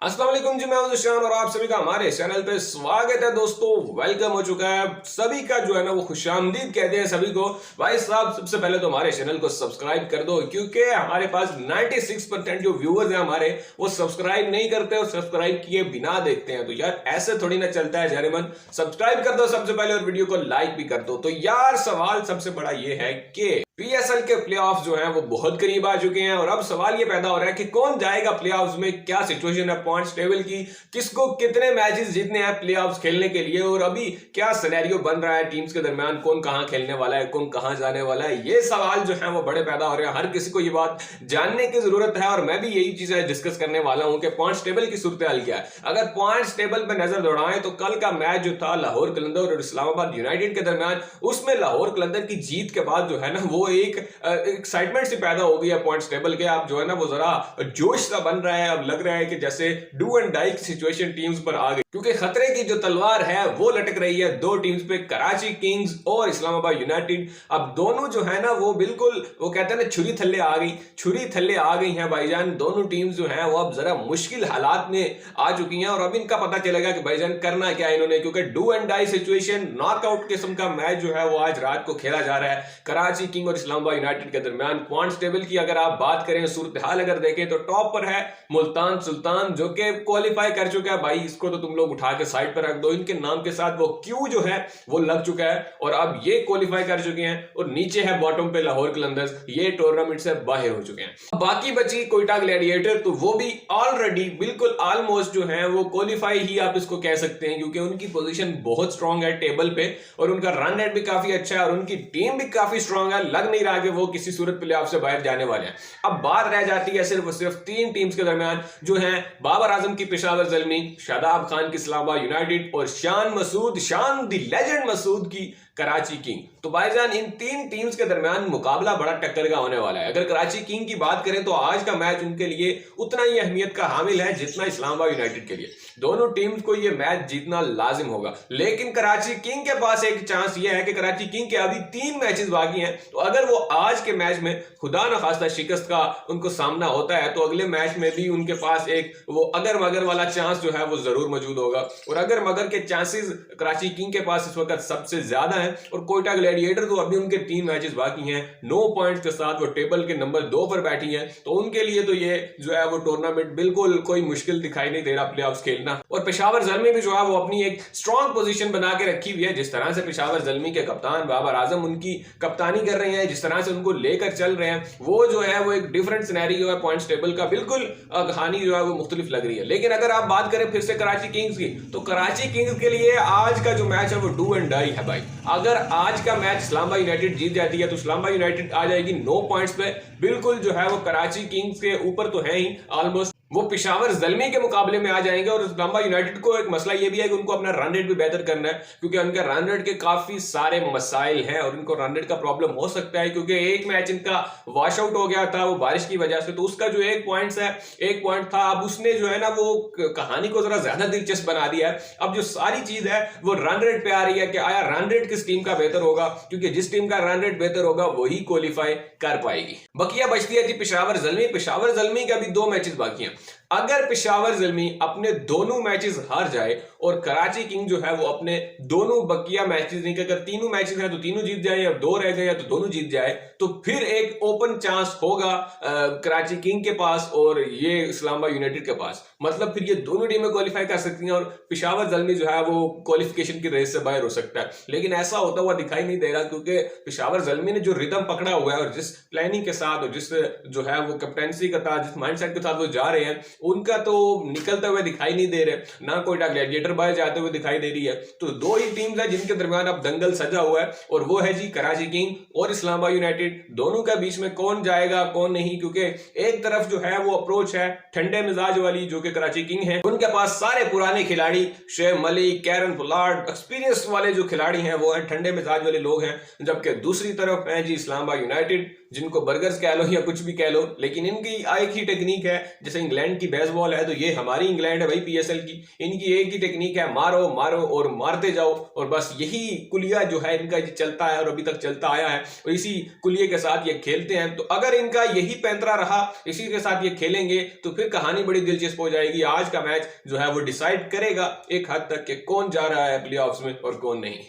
अस्सलाम वालेकुम जी, मैं हूं शान और आप सभी का हमारे चैनल पे स्वागत है। दोस्तों वेलकम हो चुका है सभी का जो है ना वो खुशामदीद कहते हैं सभी को। भाई साहब सबसे पहले तो हमारे चैनल को सब्सक्राइब कर दो, क्योंकि हमारे पास 96% जो व्यूअर्स हैं हमारे वो सब्सक्राइब नहीं करते और सब्सक्राइब किए बिना देखते हैं। तो यार ऐसे थोड़ी ना चलता है जानेमन, सब्सक्राइब कर दो सबसे पहले और वीडियो को लाइक भी कर दो। तो यार सवाल सबसे बड़ा ये है कि पीएसएल के प्लेऑफ्स जो हैं वो बहुत करीब आ चुके हैं और अब सवाल ये पैदा हो रहा है कि कौन जाएगा प्लेऑफ्स में, क्या सिचुएशन है पॉइंट्स टेबल की, किसको कितने मैचेस जीतने हैं प्लेऑफ्स खेलने के लिए और अभी क्या सिनेरियो बन रहा है टीम्स के दरमियान, कौन कहां खेलने वाला है, कौन कहां जाने वाला है। ये सवाल जो है वो बड़े पैदा हो रहे हैं, हर किसी को ये बात जानने की जरूरत है और मैं भी यही चीजें डिस्कस करने वाला हूं कि पॉइंट्स टेबल की सूरत हाल क्या है। अगर पॉइंट्स टेबल पर नजर दौड़ाएं तो कल का मैच जो था लाहौर कलंदर और इस्लामाबाद यूनाइटेड के दरमियान, उसमें लाहौर कलंदर की जीत के बाद जो है ना वो एक एक्साइटमेंट सी पैदा हो गई है पॉइंट्स टेबल के। आप जो है ना वो जरा जोश सा बन रहा है, अब लग रहा है कि जैसे डू एंड डाई की सिचुएशन टीम्स पर आ गई, क्योंकि खतरे की जो तलवार है वो लटक रही है दो टीम्स पे, कराची किंग्स और इस्लामाबाद यूनाइटेड। अब दोनों जो है ना वो बिल्कुल वो कहते हैं ना छुरी थल्ले आ गई, छुरी थल्ले आ गई हैं भाईजान। दोनों टीम्स जो है वो अब जरा मुश्किल हालात में आ चुकी हैं और अब इनका पता चलेगा कि भाईजान करना क्या है इन्होंने, क्योंकि do and die situation knockout किस्म का मैच जो है वो आज रात को खेला जा रहा है कराची किंग और इस्लामाबाद यूनाइटेड के दरमियान। पॉइंट्स टेबल की अगर आप बात करें, सूरत हाल अगर देखें तो टॉप पर है मुल्तान सुल्तान जो कि क्वालिफाई कर चुका है। भाई इसको तो तुम लोग उठा के साइड पर रख दो, इनके नाम के साथ वो क्यू जो है वो लग चुका है और अब ये क्वालिफाई कर चुके हैं। और नीचे है बॉटम पे लाहौर कलंदर्स, ये टूर्नामेंट से बाहर हो चुके हैं। बाकी बची कोयटा ग्लैडिएटर, तो वो भी ऑलरेडी बिल्कुल ऑलमोस्ट जो है वो क्वालिफाई ही आप इसको कह सकते हैं, क्योंकि उनकी पोजीशन बहुत स्ट्रांग है टेबल पे और उनका रन रेट भी काफी अच्छा है और उनकी टीम भी काफी स्ट्रांग है। लग नहीं रहा कि वो किसी सूरत प्लेऑफ से बाहर जाने वाले हैं। अब बात रह जाती है सिर्फ और सिर्फ तीन टीम्स के दरमियान जो हैं, बाबर आजम की पेशावर ज़ल्मी, शादाब खान की इस्लामाबाद यूनाइटेड और शान मसूद, शान द लेजेंड मसूद की कराची किंग। तो भाईजान इन तीन टीम्स के दरमियान मुकाबला बड़ा टक्कर का होने वाला है। अगर कराची किंग की बात करें तो आज का मैच उनके लिए उतना ही अहमियत का हामिल है जितना इस्लामाबाद यूनाइटेड के लिए। दोनों टीम्स को यह मैच जीतना लाजिम होगा, लेकिन कराची किंग के पास एक चांस यह है कि कराची किंग के अभी 3 मैचेस बाकी हैं, तो अगर वो आज के मैच में खुदा न खास्ता शिकस्त का उनको सामना होता है तो अगले मैच में भी उनके पास एक वो अगर मगर वाला चांस जो है वो जरूर मौजूद होगा। और अगर मगर के चांसेस कराची किंग के पास इस वक्त सबसे ज्यादा है और कोयटा ग्लैडिएटर तो अभी उनके 3 मैचेस बाकी हैं, 9 पॉइंट्स के साथ वो टेबल के नंबर 2 पर बैठी है। तो उनके लिए तो ये जो है वो टूर्नामेंट बिल्कुल कोई मुश्किल दिखाई नहीं दे रहा प्लेऑफ्स खेलना। और पेशावर ज़ल्मी भी जो है वो अपनी एक स्ट्रॉन्ग पोजीशन बना के रखी हुई है। जिस तरह से पेशावर ज़ल्मी के कप्तान बाबर आजम उनकी कप्तानी कर रहे हैं, जिस तरह से उनको लेकर चल रहे हैं, वो जो है वो एक डिफरेंट सिनेरियो है पॉइंट्स टेबल का, बिल्कुल कहानी जो है वो मुख्तलिफ लग रही है। लेकिन अगर आप बात करें फिर से कराची किंग्स की, तो कराची किंग्स के लिए आज का जो मैच है वो डू एंड डाई है भाई। अगर आज का मैच इस्लामाबाद यूनाइटेड जीत जाती है तो इस्लामाबाद यूनाइटेड आ जाएगी 9 पॉइंट्स पे, बिल्कुल जो है वो कराची किंग्स के ऊपर तो है ही ऑलमोस्ट, वो पेशावर ज़ल्मी के मुकाबले में आ जाएंगे। और इस्लामाबाद यूनाइटेड को एक मसला ये भी है कि उनको अपना रन रेट भी बेहतर करना है, क्योंकि उनके रन रेट के काफी सारे मसाइल हैं और उनको रन रेट का प्रॉब्लम हो सकता है, क्योंकि एक मैच इनका वॉश आउट हो गया था वो बारिश की वजह से, तो उसका जो एक पॉइंट था, अब उसने जो है ना वो कहानी को जरा ज्यादा दिलचस्प बना दिया है। अब जो सारी चीज है वो रन रेट पे आ रही है कि आया रन रेट किस टीम का बेहतर होगा, क्योंकि जिस टीम का रन रेट बेहतर होगा वही क्वालिफाई कर पाएगी। बकिया बचती है थी पेशावर ज़ल्मी। पेशावर ज़ल्मी के अभी 2 मैचेस बाकी हैं। अगर पेशावर ज़ल्मी अपने दोनों मैचेस हार जाए और कराची किंग जो है वो अपने दोनों बकिया मैचेस नहीं, अगर तीनों मैचेस हैं तो तीनों जीत जाए या 2 रह गए या तो दोनों जीत जाए, तो फिर एक ओपन चांस होगा कराची किंग के पास और ये इस्लामाबाद यूनाइटेड के पास। मतलब फिर ये दोनों टीमें क्वालिफाई कर सकती हैं और पेशावर ज़ल्मी जो है वो क्वालिफिकेशन की रेस से बाहर हो सकता है। लेकिन ऐसा होता हुआ दिखाई नहीं दे रहा, क्योंकि पेशावर ज़ल्मी ने जो रिदम पकड़ा हुआ है और जिस प्लानिंग के साथ और जिस जो है वो कैप्टेंसी के साथ, जिस माइंडसेट के साथ वो जा रहे हैं, उनका तो निकलते हुए दिखाई नहीं दे रहे, ना कोयटा ग्लैडिएटर बाहर जाते हुए दिखाई दे रही है। तो 2 ही टीम्स है जिनके दरमियान अब दंगल सजा हुआ है और वो है जी कराची किंग और इस्लामाबाद यूनाइटेड। दोनों के बीच में कौन जाएगा कौन नहीं, क्योंकि एक तरफ जो है वो अप्रोच है ठंडे मिजाज वाली जो कि कराची किंग है, उनके पास सारे पुराने खिलाड़ी शेब मलिक, कैरन पोलार्ड, एक्सपीरियंस वाले जो खिलाड़ी हैं वो है ठंडे मिजाज वाले लोग हैं, जबकि दूसरी तरफ है जी इस्लामाबाद यूनाइटेड जिनको बर्गर्स कह लो या कुछ भी कह लो, लेकिन इनकी एक ही टेक्निक है। जैसे इंग्लैंड की बेसबॉल है तो ये हमारी इंग्लैंड है भाई पीएसएल की, इनकी एक ही टेक्निक है, मारो मारो और मारते जाओ। और बस यही कुलिया जो है इनका चलता है और अभी तक चलता आया है, और इसी कुलिये के साथ ये खेलते हैं। तो अगर इनका यही पैंतरा रहा, इसी के साथ ये खेलेंगे, तो फिर कहानी बड़ी दिलचस्प हो जाएगी। आज का मैच जो है वो डिसाइड करेगा एक हद तक कि कौन जा रहा है प्लेऑफ्स में और कौन नहीं।